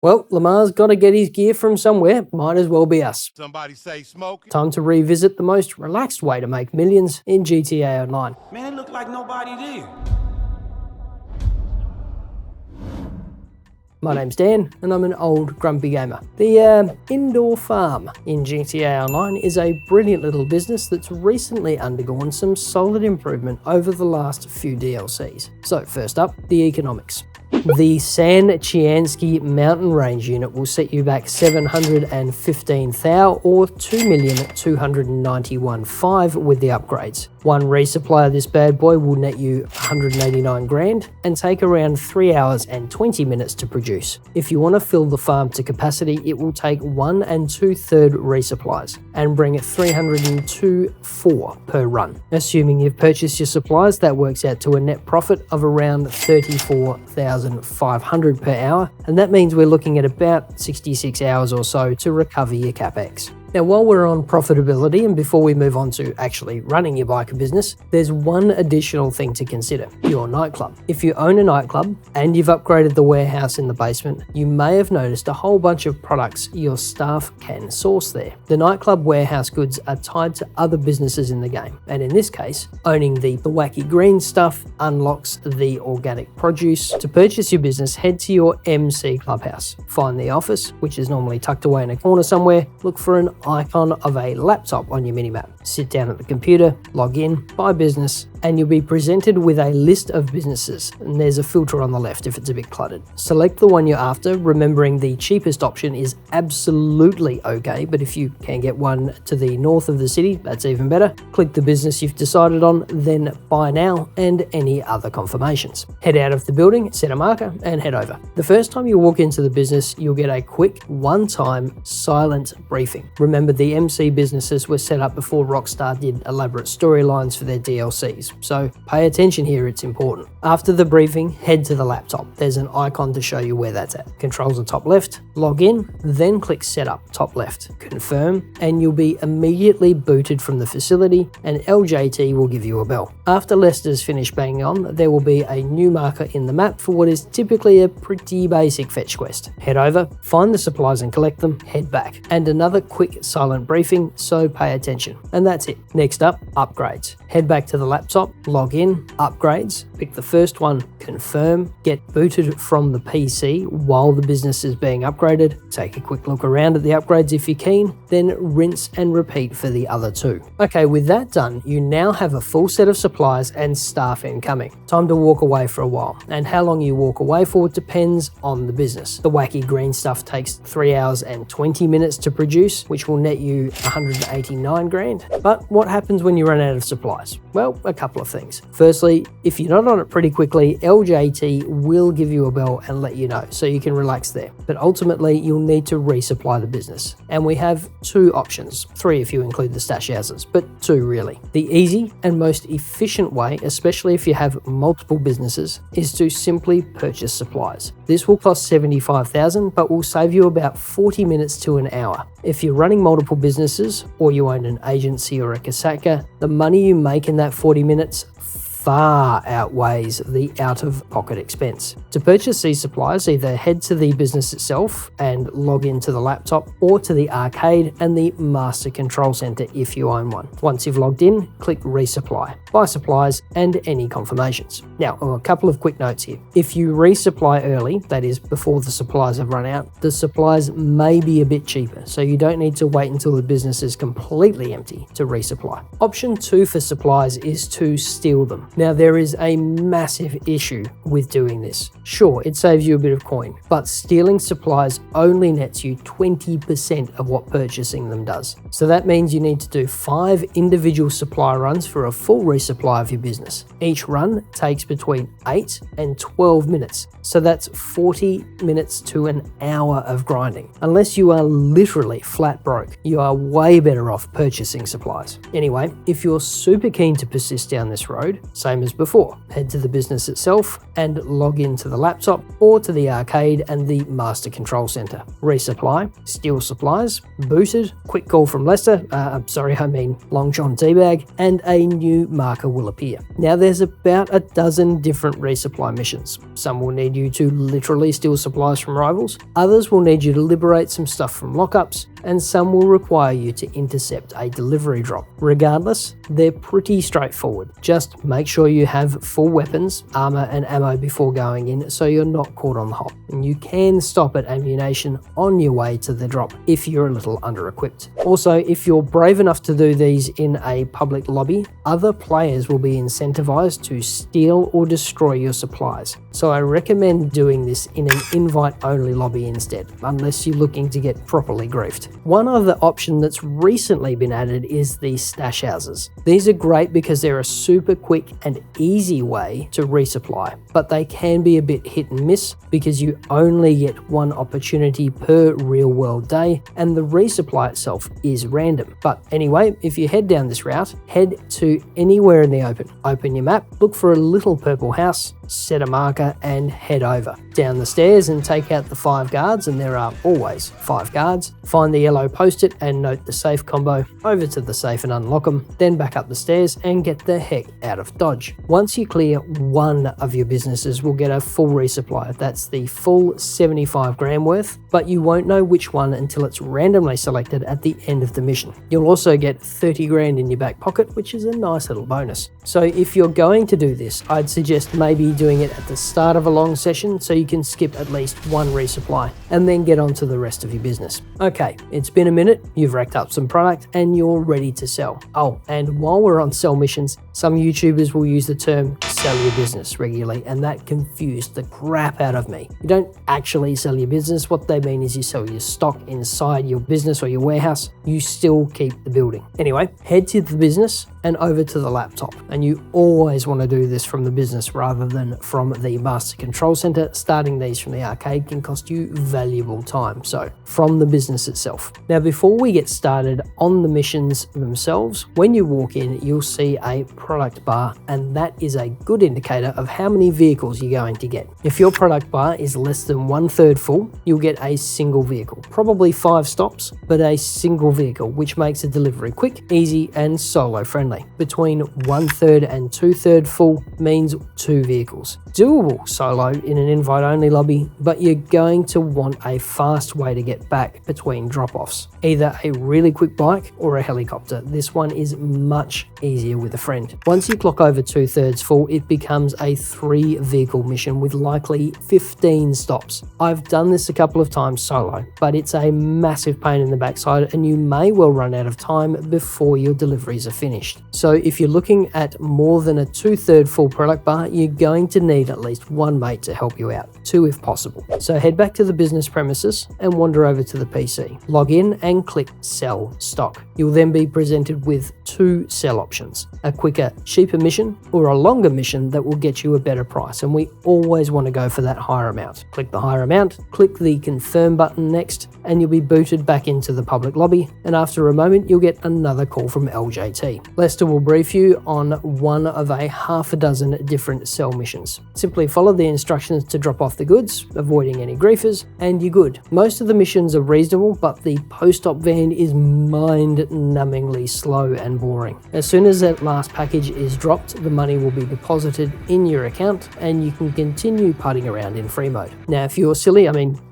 Well, Lamar's got to get his gear from somewhere, might as well be us. Somebody say smoke. Time to revisit the most relaxed way to make millions in GTA Online. Man, it looked like nobody there. My name's Dan, and I'm an old grumpy gamer. The indoor farm in GTA Online is a brilliant little business that's recently undergone some solid improvement over the last few DLCs. So first up, the economics. The San Chiansky Mountain Range unit will set you back 715,000 or 2,291,500 with the upgrades. One resupply of this bad boy will net you 189 grand and take around 3 hours and 20 minutes to produce. If you want to fill the farm to capacity, it will take 1 2/3 resupplies and bring it 302.4 per run. Assuming you've purchased your supplies, that works out to a net profit of around 34,500 per hour, and that means we're looking at about 66 hours or so to recover your capex. Now, while we're on profitability and before we move on to actually running your biker business, there's one additional thing to consider: your nightclub. If you own a nightclub and you've upgraded the warehouse in the basement, you may have noticed a whole bunch of products your staff can source there. The nightclub warehouse goods are tied to other businesses in the game, and in this case, owning the wacky green stuff unlocks the organic produce. To purchase your business, head to your MC clubhouse. Find the office, which is normally tucked away in a corner somewhere. Look for an icon of a laptop on your minimap. Sit down at the computer, log in, buy business, and you'll be presented with a list of businesses, and there's a filter on the left if it's a bit cluttered. Select the one you're after, remembering the cheapest option is absolutely okay, but if you can get one to the north of the city, that's even better. Click the business you've decided on, then buy now and any other confirmations. Head out of the building, set a marker, and head over. The first time you walk into the business, you'll get a quick, one-time, silent briefing. Remember, the MC businesses were set up before Rockstar did elaborate storylines for their DLCs, so pay attention here, it's important. After the briefing, head to the laptop. There's an icon to show you where that's at. Controls are top left, log in, then click setup, top left, confirm, and you'll be immediately booted from the facility, and LJT will give you a bell. After Lester's finished banging on, there will be a new marker in the map for what is typically a pretty basic fetch quest. Head over, find the supplies and collect them, head back. And another quick silent briefing, so pay attention. And that's it. Next up, upgrades. Head back to the laptop, log in, upgrades, pick the first one, confirm, get booted from the PC while the business is being upgraded, take a quick look around at the upgrades if you're keen, then rinse and repeat for the other two. Okay, with that done, you now have a full set of supplies and staff incoming. Time to walk away for a while, and how long you walk away for depends on the business. The wacky green stuff takes 3 hours and 20 minutes to produce, which will net you 189 grand. But what happens when you run out of supplies? Well, a couple of things. Firstly, if you're not on it pretty quickly, LJT will give you a bell and let you know, so you can relax there. But ultimately, you'll need to resupply the business. And we have two options, 3 if you include the stash houses, but 2 really. The easy and most efficient way, especially if you have multiple businesses, is to simply purchase supplies. This will cost 75,000, but will save you about 40 minutes to an hour. If you're running multiple businesses, or you own an agency or a casaka, the money you make in that 40 minutes far outweighs the out-of-pocket expense. To purchase these supplies, either head to the business itself and log into the laptop, or to the arcade and the master control center if you own one. Once you've logged in, click resupply, buy supplies and any confirmations. Now, a couple of quick notes here. If you resupply early, that is before the supplies have run out, the supplies may be a bit cheaper, so you don't need to wait until the business is completely empty to resupply. Option 2 for supplies is to steal them. Now, there is a massive issue with doing this. Sure, it saves you a bit of coin, but stealing supplies only nets you 20% of what purchasing them does. So that means you need to do 5 individual supply runs for a full resupply of your business. Each run takes between 8 and 12 minutes. So that's 40 minutes to an hour of grinding. Unless you are literally flat broke, you are way better off purchasing supplies. Anyway, if you're super keen to persist down this road, Same as before, head to the business itself and log into the laptop or to the arcade and the master control center. Resupply, steel supplies, booted, quick call from Lester, Long John Teabag, and a new marker will appear. Now there's about a dozen different resupply missions. Some will need you to literally steal supplies from rivals, others will need you to liberate some stuff from lockups, and some will require you to intercept a delivery drop. Regardless, they're pretty straightforward. Just make sure you have full weapons, armor, and ammo before going in so you're not caught on the hop. And you can stop at ammunition on your way to the drop if you're a little under-equipped. Also, if you're brave enough to do these in a public lobby, other players will be incentivized to steal or destroy your supplies. So I recommend doing this in an invite-only lobby instead, unless you're looking to get properly griefed. One other option that's recently been added is the stash houses. These are great because they're a super quick and easy way to resupply, but they can be a bit hit and miss because you only get one opportunity per real world day and the resupply itself is random. But anyway, if you head down this route, head to anywhere in the open. Open your map, look for a little purple house, set a marker and head over. Down the stairs and take out the 5 guards, and there are always 5 guards. Find the yellow post-it and note the safe combo, over to the safe and unlock them, then back up the stairs and get the heck out of Dodge. Once you clear one of your businesses will get a full resupply. That's the full 75 grand worth, but you won't know which one until it's randomly selected at the end of the mission. You'll also get 30 grand in your back pocket, which is a nice little bonus. So if you're going to do this, I'd suggest maybe doing it at the start of a long session so you can skip at least one resupply and then get on to the rest of your business. Okay, it's been a minute, you've racked up some product and you're ready to sell. Oh, and while we're on sell missions, some YouTubers will use the term sell your business regularly, and that confused the crap out of me. You don't actually sell your business. What they mean is you sell your stock inside your business or your warehouse. You still keep the building. Anyway, head to the business and over to the laptop. And you always want to do this from the business rather than from the master control center. Starting these from the arcade can cost you valuable time. So from the business itself. Now, before we get started on the missions themselves, when you walk in, you'll see a product bar, and that is a good indicator of how many vehicles you're going to get. If your product bar is less than 1/3 full, you'll get a single vehicle, probably 5 stops, but a single vehicle, which makes a delivery quick, easy, and solo friendly. Between 1/3 and 2/3 full means 2 vehicles. Doable solo in an invite-only lobby, but you're going to want a fast way to get back between drop-offs. Either a really quick bike or a helicopter. This one is much easier with a friend. Once you clock over 2/3 full, it becomes a 3-vehicle mission with likely 15 stops. I've done this a couple of times solo, but it's a massive pain in the backside and you may well run out of time before your deliveries are finished. So if you're looking at more than a 2/3 full product bar, you're going to need at least one mate to help you out, 2 if possible. So head back to the business premises and wander over to the PC. Log in and click Sell Stock. You'll then be presented with 2 sell options, a quicker, cheaper mission or a longer mission that will get you a better price, and we always want to go for that higher amount. Click the higher amount, click the confirm button next, and you'll be booted back into the public lobby, and after a moment you'll get another call from LJT. Lester will brief you on one of a half a dozen different sell missions. Simply follow the instructions to drop off the goods, avoiding any griefers, and you're good. Most of the missions are reasonable, but the post-op van is mind-numbingly slow and boring. As soon as that last package is dropped, the money will be deposited in your account and you can continue putting around in free mode. Now, if you're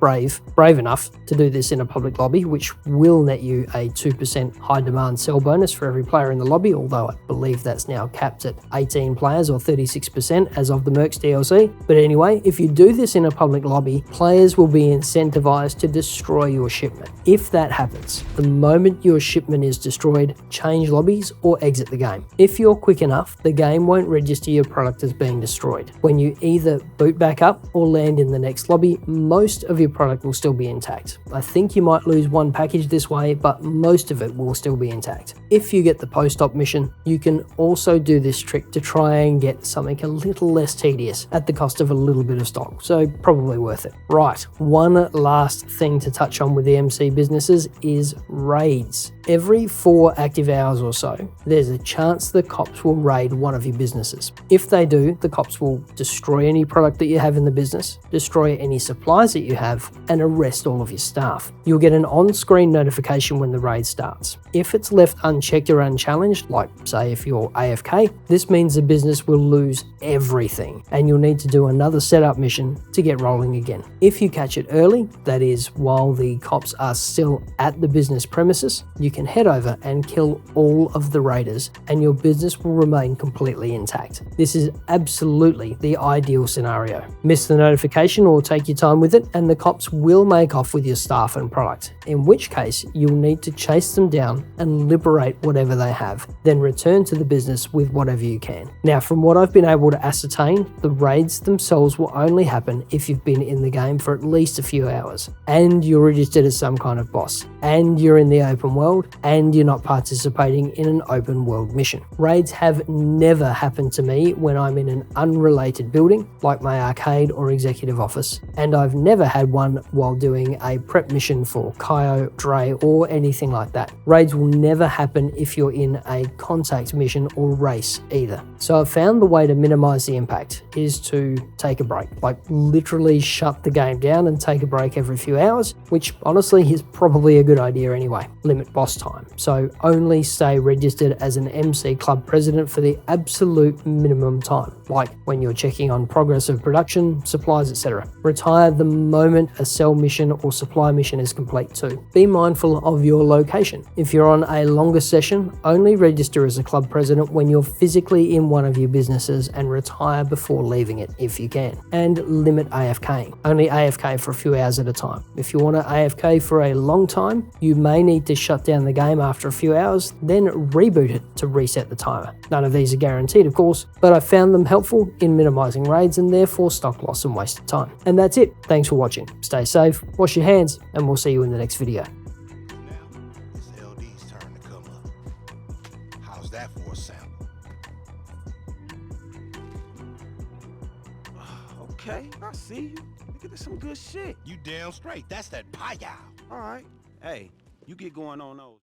brave enough to do this in a public lobby, which will net you a 2% high demand sell bonus for every player in the lobby, although I believe that's now capped at 18 players or 36% as of the Mercs DLC. But anyway, if you do this in a public lobby, players will be incentivized to destroy your shipment. If that happens, the moment your shipment is destroyed, change lobbies or exit the game. If you're quick enough, the game won't register your product as being destroyed. When you either boot back up or land in the next lobby, most of your product will still be intact. I think you might lose one package this way, but most of it will still be intact. If you get the post-op mission, you can also do this trick to try and get something a little less tedious at the cost of a little bit of stock, so probably worth it. Right, one last thing to touch on with the MC businesses is raids. every 4 active hours or so, there's a chance the cops will raid one of your businesses. If they do, the cops will destroy any product that you have in the business, destroy any supplies that you have, and arrest all of your staff. You'll get an on-screen notification when the raid starts. If it's left unchecked or unchallenged, like say if you're AFK, this means the business will lose everything and you'll need to do another setup mission to get rolling again. If you catch it early, that is while the cops are still at the business premises, you can head over and kill all of the raiders and your business will remain completely intact. This is absolutely the ideal scenario. Miss the notification or take your time with it and the cops will make off with your staff and product, in which case you'll need to chase them down and liberate whatever they have, then return to the business with whatever you can. Now, from what I've been able to ascertain, the raids themselves will only happen if you've been in the game for at least a few hours, and you're registered as some kind of boss, and you're in the open world, and you're not participating in an open world mission. Raids have never happened to me when I'm in an unrelated building, like my arcade or executive office, and I've never had one while doing a prep mission for Kyo, Dre, or anything like that. Raids will never happen if you're in a contact mission or race either. So I've found the way to minimize the impact is to take a break, like literally shut the game down and take a break every few hours, which honestly is probably a good idea anyway. Limit boss time. So only stay registered as an MC club president for the absolute minimum time, like when you're checking on progress of production, supplies, etc. Retire the moment a sell mission or supply mission is complete too. Be mindful of your location. If you're on a longer session, only register as a club president when you're physically in one of your businesses and retire before leaving it if you can. And limit AFKing. Only AFK for a few hours at a time. If you want to AFK for a long time, you may need to shut down the game after a few hours, then reboot it to reset the timer. None of these are guaranteed, of course, but I found them helpful in minimizing raids and therefore stock loss and wasted time. And that's it. Thanks for watching. Stay safe, wash your hands, and we'll see you in the next video. Now, it's LD's turn to come up. How's that for a sample? Okay, I see you. Nigga, that's some good shit. You damn straight. That's that pie. All right. Hey, you get going on those.